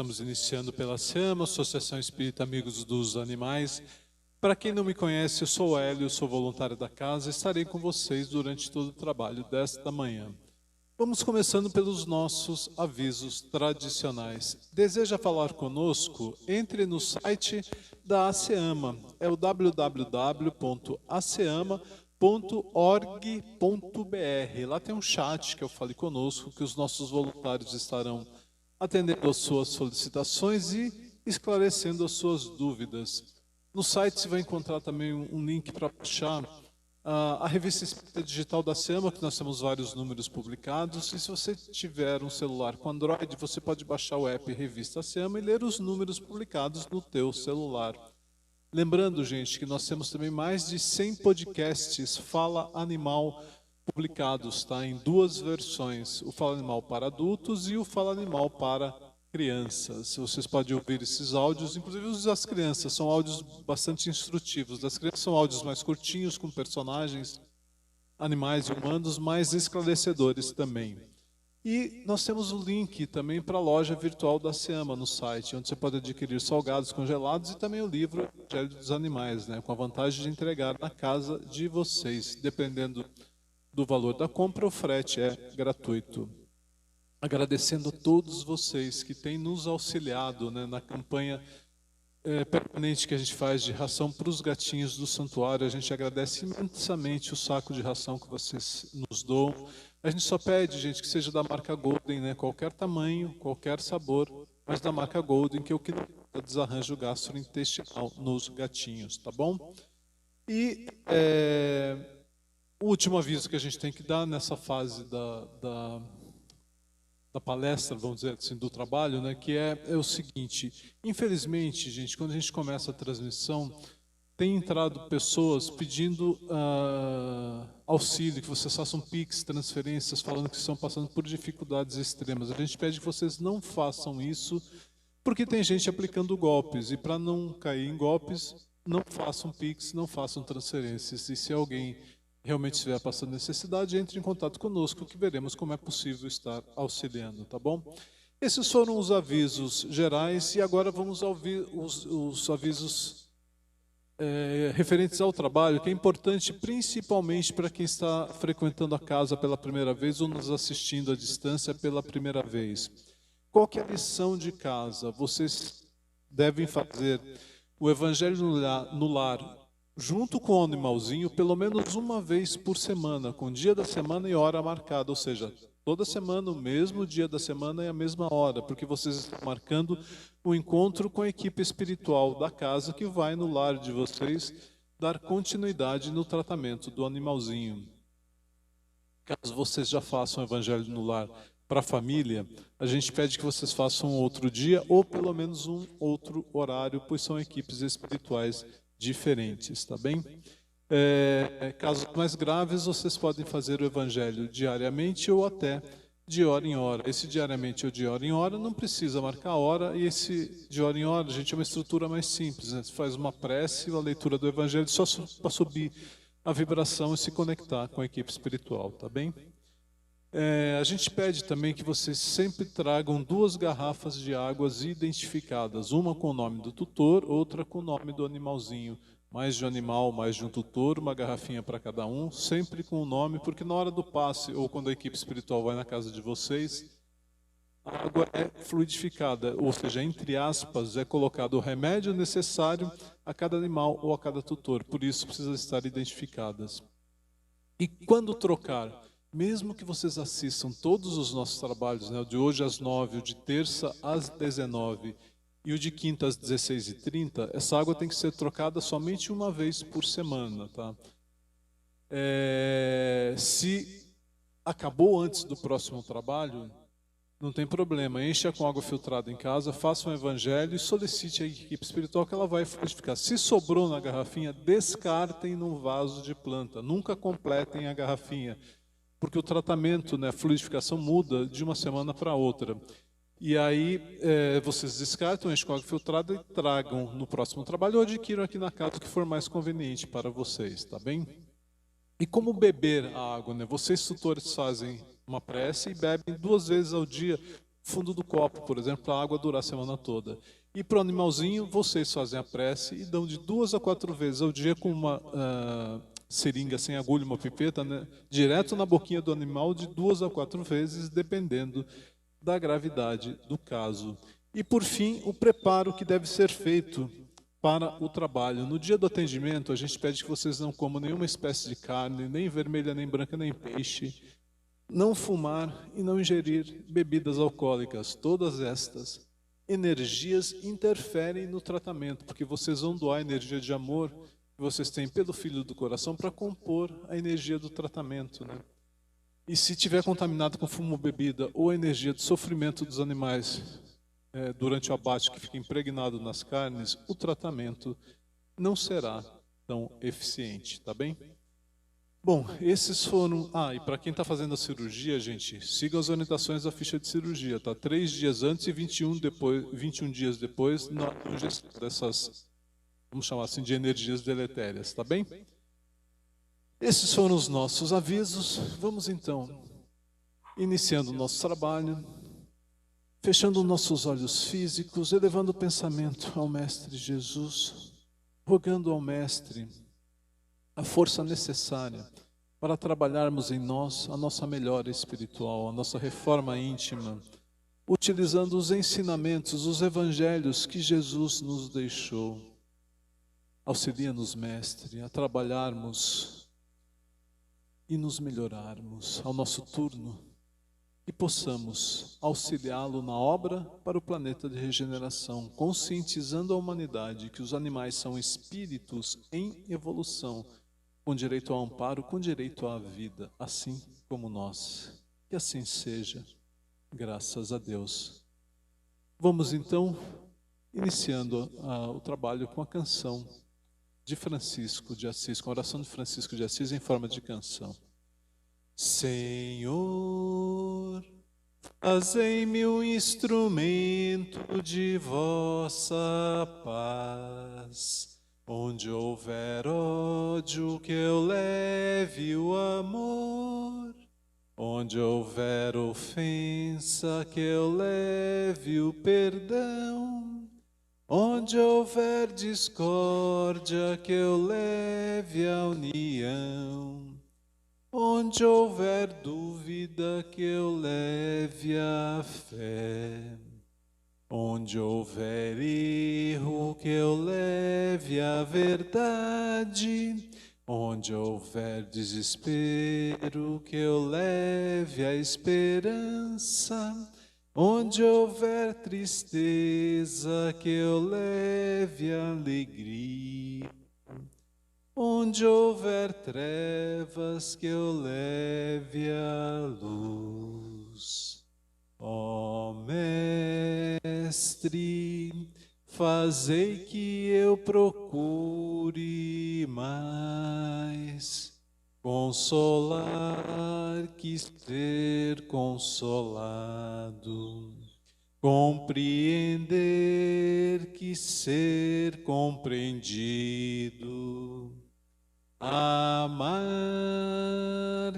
estamos iniciando pela SEAMA, Associação Espírita Amigos dos Animais. Para quem não me conhece, eu sou o Hélio, sou voluntário da casa e estarei com vocês durante todo o trabalho desta manhã. Vamos começando pelos nossos avisos tradicionais. Deseja falar conosco? Entre no site da ASEAMA, é o www.aseama.org.br. Lá tem um chat que eu fale conosco, que os nossos voluntários estarão atendendo às suas solicitações e esclarecendo as suas dúvidas. No site você vai encontrar também um link para baixar a revista Espírita Digital da SEAMA, que nós temos vários números publicados, e se você tiver um celular com Android, você pode baixar o app Revista SEAMA e ler os números publicados no teu celular. Lembrando, gente, que nós temos também mais de 100 podcasts Fala Animal publicados, tá? Em duas versões, o Fala Animal para adultos e o Fala Animal para crianças. Vocês podem ouvir esses áudios, inclusive os das crianças, são áudios bastante instrutivos. Das crianças são áudios mais curtinhos, com personagens, animais e humanos, mais esclarecedores também. E nós temos o link também para a loja virtual da SEAMA no site, onde você pode adquirir salgados congelados e também o livro Evangelho dos Animais, né, com a vantagem de entregar na casa de vocês. Dependendo do valor da compra, o frete é gratuito. Agradecendo a todos vocês que têm nos auxiliado, né, na campanha permanente que a gente faz de ração para os gatinhos do santuário. A gente agradece imensamente o saco de ração que vocês nos dão. A gente só pede, gente, que seja da marca Golden, né, qualquer tamanho, qualquer sabor, mas da marca Golden, que é o que não desarranjo gastrointestinal nos gatinhos, tá bom? E o último aviso que a gente tem que dar nessa fase da palestra, vamos dizer assim, do trabalho, né, que é o seguinte: infelizmente, gente, quando a gente começa a transmissão, tem entrado pessoas pedindo auxílio, que vocês façam Pix, transferências, falando que estão passando por dificuldades extremas. A gente pede que vocês não façam isso, porque tem gente aplicando golpes, e para não cair em golpes, não façam Pix, não façam transferências. E se alguém realmente estiver passando necessidade, entre em contato conosco, que veremos como é possível estar auxiliando, tá bom? Esses foram os avisos gerais, e agora vamos ouvir os avisos referentes ao trabalho, que é importante principalmente para quem está frequentando a casa pela primeira vez ou nos assistindo à distância pela primeira vez. Qual que é a lição de casa? Vocês devem fazer o Evangelho no Lar junto com o animalzinho pelo menos uma vez por semana, com dia da semana e hora marcada, ou seja, toda semana, o mesmo dia da semana e a mesma hora, porque vocês estão marcando o encontro com a equipe espiritual da casa que vai no lar de vocês dar continuidade no tratamento do animalzinho. Caso vocês já façam o Evangelho no Lar para a família, a gente pede que vocês façam um outro dia ou pelo menos um outro horário, pois são equipes espirituais diferentes, tá bem? Casos mais graves, vocês podem fazer o Evangelho diariamente ou até de hora em hora. Esse diariamente ou de hora em hora não precisa marcar a hora, e esse de hora em hora, gente, é uma estrutura mais simples, né? Você faz uma prece, a leitura do Evangelho, só para subir a vibração e se conectar com a equipe espiritual, tá bem? A gente pede também que vocês sempre tragam 2 garrafas de águas identificadas, uma com o nome do tutor, outra com o nome do animalzinho. Mais de um animal, mais de um tutor, uma garrafinha para cada um, sempre com o nome, porque na hora do passe, ou quando a equipe espiritual vai na casa de vocês, a água é fluidificada, ou seja, entre aspas, é colocado o remédio necessário a cada animal ou a cada tutor, por isso precisa estar identificadas. E quando trocar, mesmo que vocês assistam todos os nossos trabalhos, né, o de hoje às 9, o de terça às 19 e o de quinta às 16h30, essa água tem que ser trocada somente uma vez por semana, tá? Se acabou antes do próximo trabalho, não tem problema, encha com água filtrada em casa, faça um Evangelho e solicite a equipe espiritual que ela vai fluidificar. Se sobrou na garrafinha, descartem num vaso de planta, nunca completem a garrafinha, porque o tratamento, né, a fluidificação muda de uma semana para outra. E aí vocês descartam, enchem com água filtrada e tragam no próximo trabalho ou adquiram aqui na casa o que for mais conveniente para vocês, tá bem? E como beber a água, né? Vocês, tutores, fazem uma prece e bebem 2 vezes ao dia fundo do copo, por exemplo, para a água durar a semana toda. E para o animalzinho, vocês fazem a prece e dão de 2 a 4 vezes ao dia com uma seringa sem agulha, uma pipeta, né, direto na boquinha do animal de 2 a 4 vezes, dependendo da gravidade do caso. E por fim, o preparo que deve ser feito para o trabalho. No dia do atendimento, a gente pede que vocês não comam nenhuma espécie de carne, nem vermelha, nem branca, nem peixe, não fumar e não ingerir bebidas alcoólicas. Todas estas energias interferem no tratamento, porque vocês vão doar a energia de amor que vocês têm pelo Filho do Coração para compor a energia do tratamento, né? E se tiver contaminado com fumo ou bebida ou a energia de sofrimento dos animais durante o abate que fica impregnado nas carnes, o tratamento não será tão eficiente, tá bem? Bom, esses foram... e para quem está fazendo a cirurgia, gente, siga as orientações da ficha de cirurgia, tá? 3 dias antes e 21 dias depois na ingestão dessas, vamos chamar assim, de energias deletérias, tá bem? Esses foram os nossos avisos. Vamos então, iniciando o nosso trabalho, fechando nossos olhos físicos, elevando o pensamento ao Mestre Jesus, rogando ao Mestre a força necessária para trabalharmos em nós a nossa melhora espiritual, a nossa reforma íntima, utilizando os ensinamentos, os evangelhos que Jesus nos deixou. Auxilia-nos, Mestre, a trabalharmos e nos melhorarmos ao nosso turno e possamos auxiliá-lo na obra para o planeta de regeneração, conscientizando a humanidade que os animais são espíritos em evolução, com direito ao amparo, com direito à vida, assim como nós. Que assim seja, graças a Deus. Vamos então, iniciando o trabalho com a canção de Francisco de Assis, com a oração de Francisco de Assis em forma de canção. Senhor, fazei-me um instrumento de vossa paz. Onde houver ódio, que eu leve o amor. Onde houver ofensa, que eu leve o perdão. Onde houver discórdia, que eu leve a união. Onde houver dúvida, que eu leve a fé. Onde houver erro, que eu leve a verdade. Onde houver desespero, que eu leve a esperança. Onde houver tristeza, que eu leve a alegria. Onde houver trevas, que eu leve a luz. Ó Mestre, fazei que eu procure mais consolar que ser consolado, compreender que ser compreendido, amar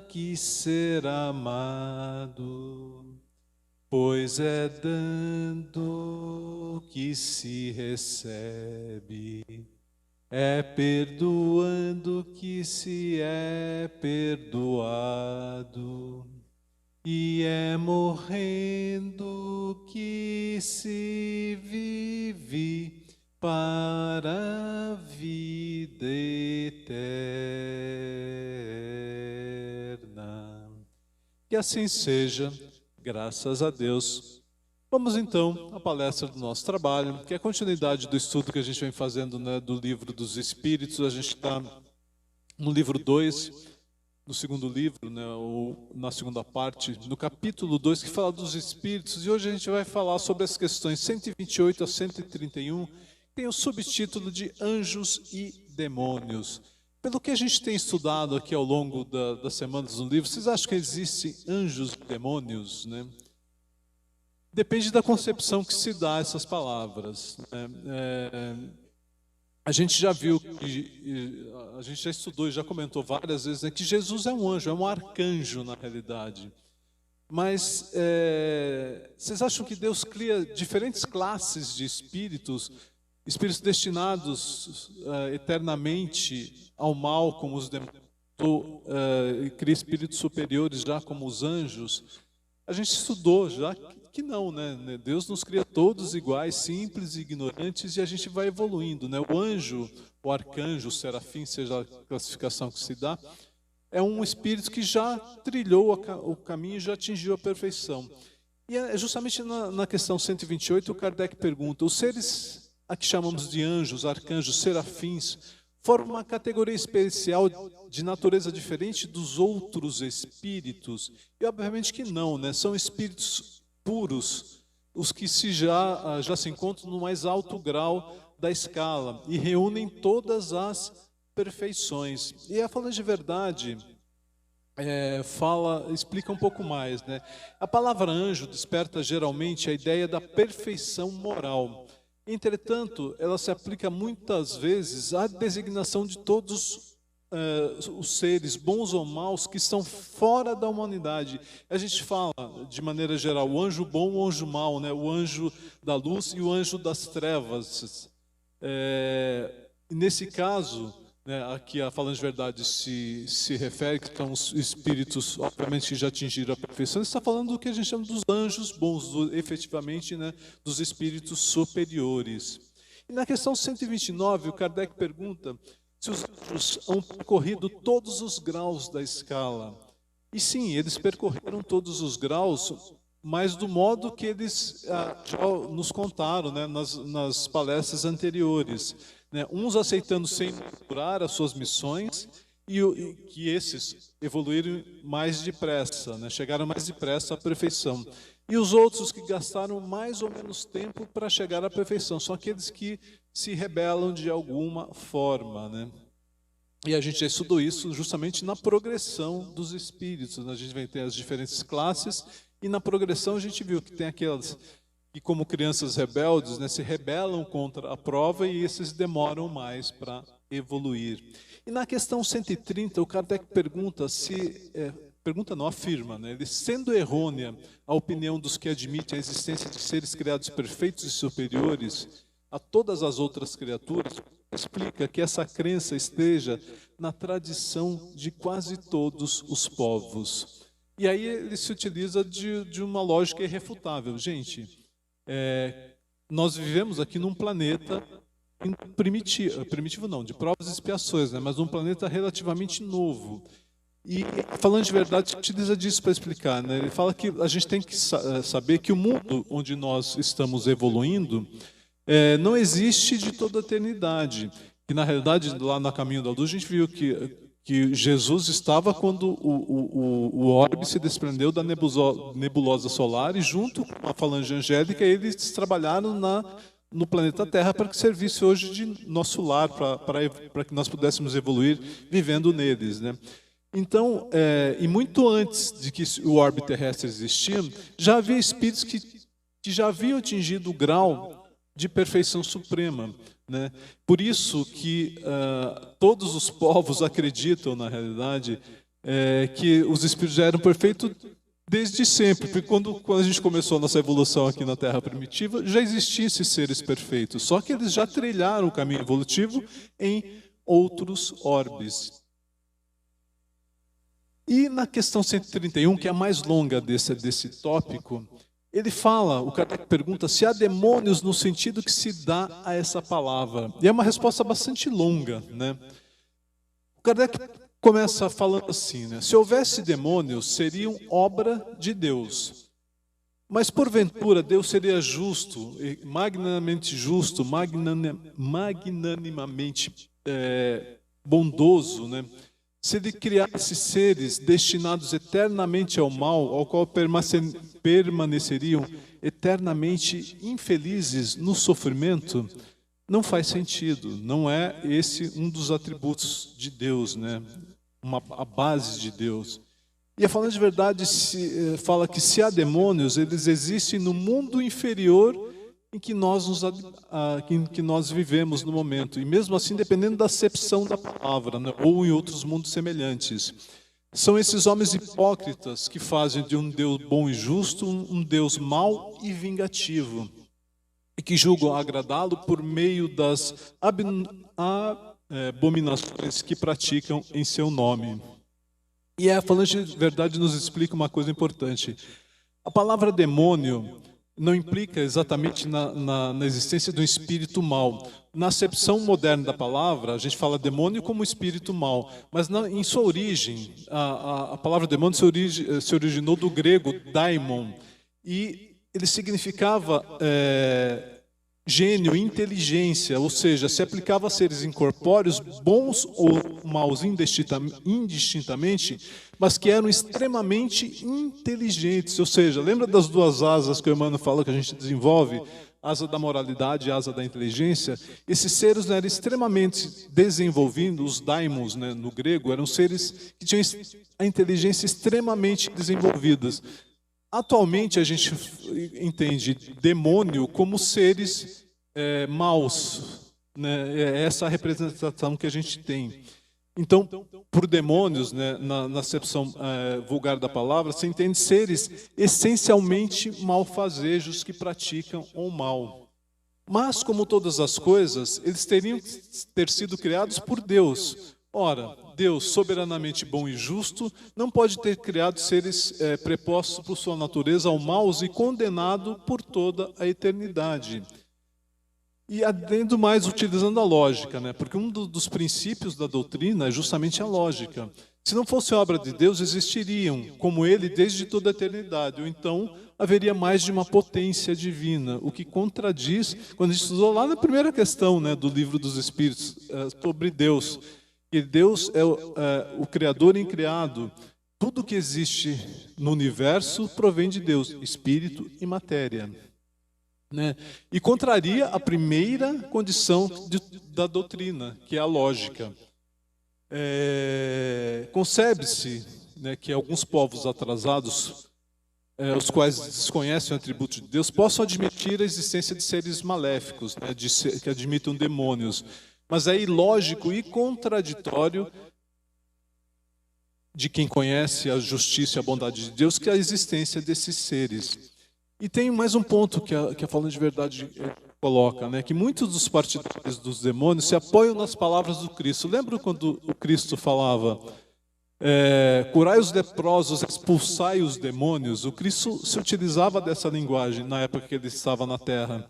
que ser amado, pois é dando que se recebe, é perdoando que se é perdoado, e é morrendo que se vive para a vida eterna. Que assim seja. Graças a Deus. Vamos então à palestra do nosso trabalho, que é a continuidade do estudo que a gente vem fazendo, né, do livro dos Espíritos. A gente está no livro 2, no segundo livro, né, ou na segunda parte, no capítulo 2, que fala dos Espíritos. E hoje a gente vai falar sobre as questões 128 a 131, que tem o subtítulo de Anjos e Demônios. Pelo que a gente tem estudado aqui ao longo das semanas no livro, vocês acham que existem anjos e demônios, né? Depende da concepção que se dá a essas palavras, né? A gente já viu, a gente já estudou e já comentou várias vezes, né, que Jesus é um anjo, é um arcanjo na realidade. Mas vocês acham que Deus cria diferentes classes de espíritos, espíritos destinados eternamente ao mal, como os demônios, e cria espíritos superiores já como os anjos? A gente estudou já que não, né? Deus nos cria todos iguais, simples e ignorantes, e a gente vai evoluindo, né? O anjo, o arcanjo, o serafim, seja a classificação que se dá, é um espírito que já trilhou o caminho e já atingiu a perfeição. E é justamente na questão 128, o Kardec pergunta: os seres a que chamamos de anjos, arcanjos, serafins, formam uma categoria especial de natureza diferente dos outros espíritos? E obviamente que não, né? São espíritos puros, os que já se encontram no mais alto grau da escala e reúnem todas as perfeições. E a Falando de Verdade explica um pouco mais, né? A palavra anjo desperta geralmente a ideia da perfeição moral. Entretanto, ela se aplica muitas vezes à designação de todos os seres, bons ou maus, que estão fora da humanidade. A gente fala, de maneira geral, o anjo bom, o anjo mau, né? O anjo da luz e o anjo das trevas. Nesse caso, né, aqui a Falando de Verdade se refere que são os espíritos, obviamente, que já atingiram a perfeição. Ele está falando do que a gente chama dos anjos bons, efetivamente, né, dos espíritos superiores. E na questão 129, o Kardec pergunta se os anjos han percorrido todos os graus da escala. E sim, eles percorreram todos os graus, mas do modo que eles já nos contaram, né, nas palestras anteriores, né, uns aceitando sem curar as suas missões e que esses evoluíram mais depressa, né, chegaram mais depressa à perfeição. E os outros que gastaram mais ou menos tempo para chegar à perfeição, são aqueles que se rebelam de alguma forma, né? E a gente já estudou isso justamente na progressão dos espíritos, né? A gente vai ter as diferentes classes e na progressão a gente viu que tem aquelas que, como crianças rebeldes, né, se rebelam contra a prova e esses demoram mais para evoluir. E na questão 130, o Kardec pergunta afirma, né, ele, sendo errônea a opinião dos que admitem a existência de seres criados perfeitos e superiores a todas as outras criaturas, explica que essa crença esteja na tradição de quase todos os povos. E aí ele se utiliza de uma lógica irrefutável. Gente, nós vivemos aqui num planeta primitivo não, de provas e expiações, né, mas num planeta relativamente novo. E, Falando de Verdade, utiliza disso para explicar, né? Ele fala que a gente tem que saber que o mundo onde nós estamos evoluindo não existe de toda a eternidade. E, na realidade, lá no Caminho da Luz, a gente viu que Jesus estava quando o orbe se desprendeu da nebulosa solar, e junto com a falange angélica, eles trabalharam no planeta Terra para que servisse hoje de nosso lar, para que nós pudéssemos evoluir vivendo neles, né? Então, e muito antes de que o orbe terrestre existia, já havia espíritos que já haviam atingido o grau de perfeição suprema, né? Por isso que todos os povos acreditam, na realidade, que os espíritos já eram perfeitos desde sempre, porque quando a gente começou a nossa evolução aqui na Terra primitiva, já existiam esses seres perfeitos, só que eles já trilharam o caminho evolutivo em outros orbes. E na questão 131, que é a mais longa desse tópico, ele fala, o Kardec pergunta se há demônios no sentido que se dá a essa palavra. E é uma resposta bastante longa, né? O Kardec começa falando assim, né? Se houvesse demônios, seriam obra de Deus. Mas porventura Deus seria justo, magnanimamente justo, magnanimamente bondoso, né? Se ele criasse seres destinados eternamente ao mal, ao qual permaneceriam eternamente infelizes no sofrimento, não faz sentido. Não é esse um dos atributos de Deus, né? A base de Deus. E a Falando de Verdade fala que se há demônios, eles existem no mundo inferior em que nós vivemos no momento. E mesmo assim, dependendo da acepção da palavra, né? Ou em outros mundos semelhantes. São esses homens hipócritas que fazem de um Deus bom e justo um Deus mau e vingativo, e que julgam agradá-lo por meio das abominações que praticam em seu nome. E a Falange de Verdade nos explica uma coisa importante. A palavra demônio não implica exatamente na existência do espírito mau. Na acepção moderna da palavra, a gente fala demônio como espírito mau, mas em sua origem, a palavra demônio se originou do grego daimon, e ele significava gênio, inteligência, ou seja, se aplicava a seres incorpóreos, bons ou maus indistintamente, mas que eram extremamente inteligentes. Ou seja, lembra das duas asas que o Emmanuel fala que a gente desenvolve? Asa da moralidade e asa da inteligência. Esses seres eram extremamente desenvolvidos, os daimons, né, no grego, eram seres que tinham a inteligência extremamente desenvolvidas. Atualmente a gente entende demônio como seres maus, né? É essa a representação que a gente tem. Então, por demônios, né, na acepção vulgar da palavra, se entende seres essencialmente malfazejos que praticam o mal. Mas, como todas as coisas, eles teriam que ter sido criados por Deus. Ora, Deus, soberanamente bom e justo, não pode ter criado seres prepostos por sua natureza ao mal e condenado por toda a eternidade. E adendo mais utilizando a lógica, né? Porque um dos princípios da doutrina é justamente a lógica. Se não fosse obra de Deus, existiriam como Ele desde toda a eternidade, ou então haveria mais de uma potência divina, o que contradiz, quando a gente estudou lá na primeira questão, né, do Livro dos Espíritos, sobre Deus, que Deus é o Criador incriado. Tudo que existe no universo provém de Deus, espírito e matéria. Né? E contraria a primeira condição da doutrina, que é a lógica. Concebe-se, né, que alguns povos atrasados, os quais desconhecem o atributo de Deus, possam admitir a existência de seres maléficos, né, que admitam demônios. Mas é ilógico e contraditório de quem conhece a justiça e a bondade de Deus que a existência desses seres. E tem mais um ponto que a Falange de Verdade coloca, né? Que muitos dos partidários dos demônios se apoiam nas palavras do Cristo. Lembra quando o Cristo falava, curai os leprosos, expulsai os demônios? O Cristo se utilizava dessa linguagem na época que ele estava na Terra.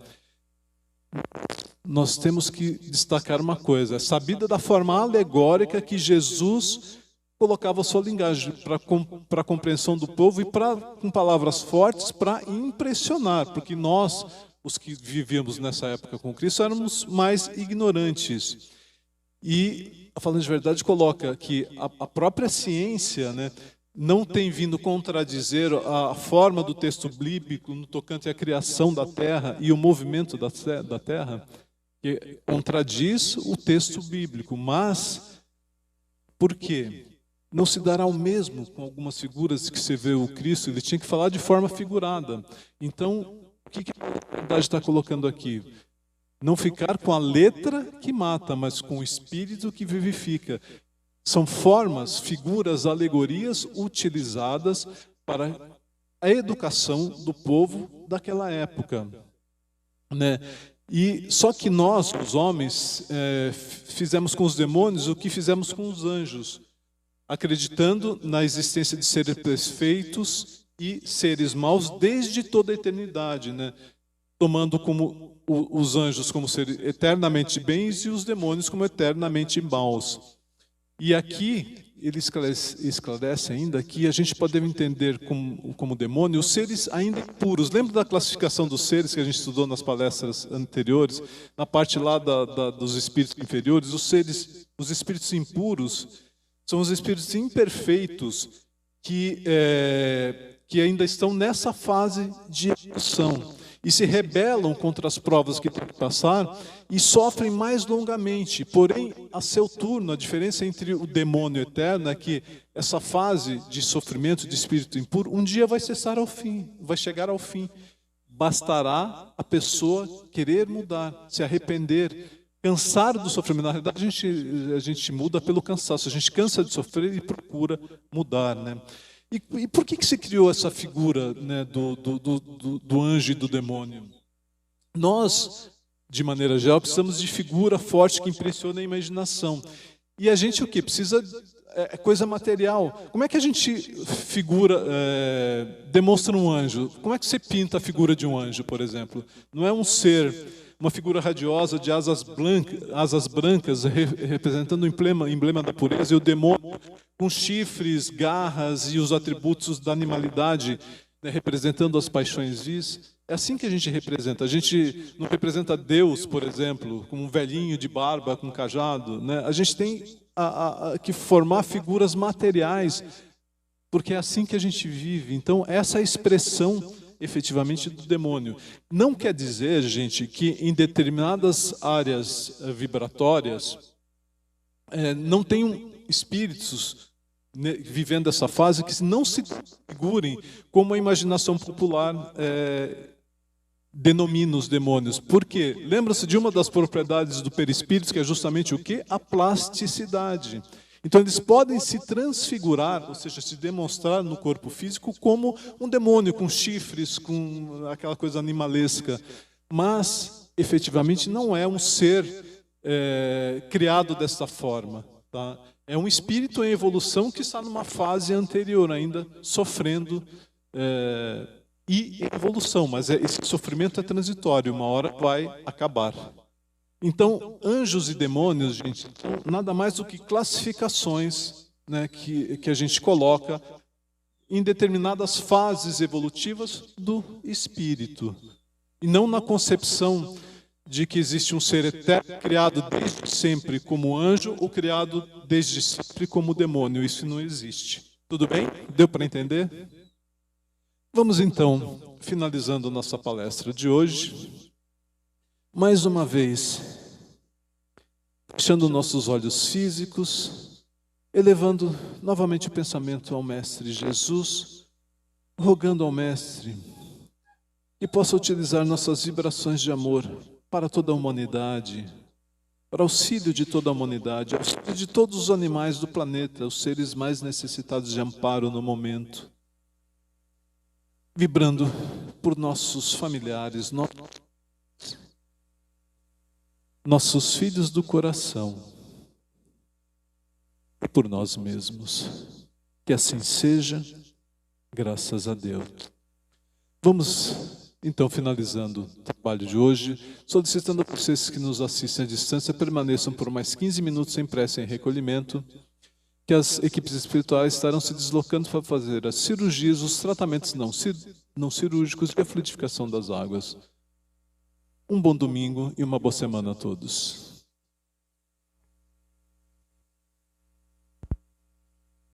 Nós temos que destacar uma coisa, é sabida da forma alegórica que Jesus colocava a sua linguagem para a compreensão do povo e com palavras fortes para impressionar, porque nós, os que vivíamos nessa época com Cristo, éramos mais ignorantes. E a Falange de Verdade coloca que a própria ciência, né, não tem vindo contradizer a forma do texto bíblico no tocante à criação da Terra e o movimento da Terra, que contradiz o texto bíblico. Mas, por quê? Não se dará o mesmo com algumas figuras que você vê o Cristo, ele tinha que falar de forma figurada. Então, o que a verdade está colocando aqui? Não ficar com a letra que mata, mas com o espírito que vivifica. São formas, figuras, alegorias utilizadas para a educação do povo daquela época, né? E só que nós, os homens, fizemos com os demônios o que fizemos com os anjos, acreditando na existência de seres perfeitos e seres maus desde toda a eternidade, né? Tomando como os anjos como seres eternamente bens e os demônios como eternamente maus. E aqui ele esclarece ainda que a gente pode entender como demônio os seres ainda impuros. Lembra da classificação dos seres que a gente estudou nas palestras anteriores? Na parte lá dos espíritos inferiores, os espíritos impuros são os espíritos imperfeitos que ainda estão nessa fase de evolução e se rebelam contra as provas que têm que passar e sofrem mais longamente. Porém, a seu turno, a diferença entre o demônio eterno é que essa fase de sofrimento de espírito impuro um dia vai cessar ao fim, vai chegar ao fim. Bastará a pessoa querer mudar, se arrepender, Cansar do sofrimento. Na realidade, a gente muda pelo cansaço. A gente cansa de sofrer e procura mudar, né? E por que se criou essa figura, né, do anjo e do demônio? Nós, de maneira geral, precisamos de figura forte que impressione a imaginação. E a gente o quê? Precisa coisa material. Como é que a gente demonstra um anjo? Como é que você pinta a figura de um anjo, por exemplo? Não é um ser, uma figura radiosa de asas brancas, representando o emblema da pureza, e o demônio com chifres, garras e os atributos da animalidade, né, representando as paixões vis. É assim que a gente representa. A gente não representa Deus, por exemplo, como um velhinho de barba com cajado, né? A gente tem que formar figuras materiais, porque é assim que a gente vive. Então, essa é a expressão, efetivamente, do demônio. Não quer dizer, gente, que em determinadas áreas vibratórias não tenham espíritos, né, vivendo essa fase, que não se figurem como a imaginação popular denomina os demônios. Por quê? Lembra-se de uma das propriedades do perispírito, que é justamente o quê? A plasticidade. Então eles podem se transfigurar, ou seja, se demonstrar no corpo físico como um demônio, com chifres, com aquela coisa animalesca. Mas, efetivamente, não é um ser criado dessa forma. Tá? É um espírito em evolução que está numa fase anterior ainda, sofrendo e em evolução, mas esse sofrimento é transitório, uma hora vai acabar. Então, anjos e demônios, gente, são nada mais do que classificações, né, que a gente coloca em determinadas fases evolutivas do espírito. E não na concepção de que existe um ser eterno, criado desde sempre como anjo, ou criado desde sempre como demônio. Isso não existe. Tudo bem? Deu para entender? Vamos então, finalizando nossa palestra de hoje, mais uma vez, fechando nossos olhos físicos, elevando novamente o pensamento ao Mestre Jesus, rogando ao Mestre que possa utilizar nossas vibrações de amor para toda a humanidade, para auxílio de toda a humanidade, auxílio de todos os animais do planeta, os seres mais necessitados de amparo no momento, vibrando por nossos familiares, nossos filhos do coração e por nós mesmos. Que assim seja, graças a Deus. Vamos, então, finalizando o trabalho de hoje, solicitando a vocês que nos assistem à distância, permaneçam por mais 15 minutos em prece e em recolhimento, que as equipes espirituais estarão se deslocando para fazer as cirurgias, os tratamentos não cirúrgicos e a fluidificação das águas. Um bom domingo e uma boa semana a todos.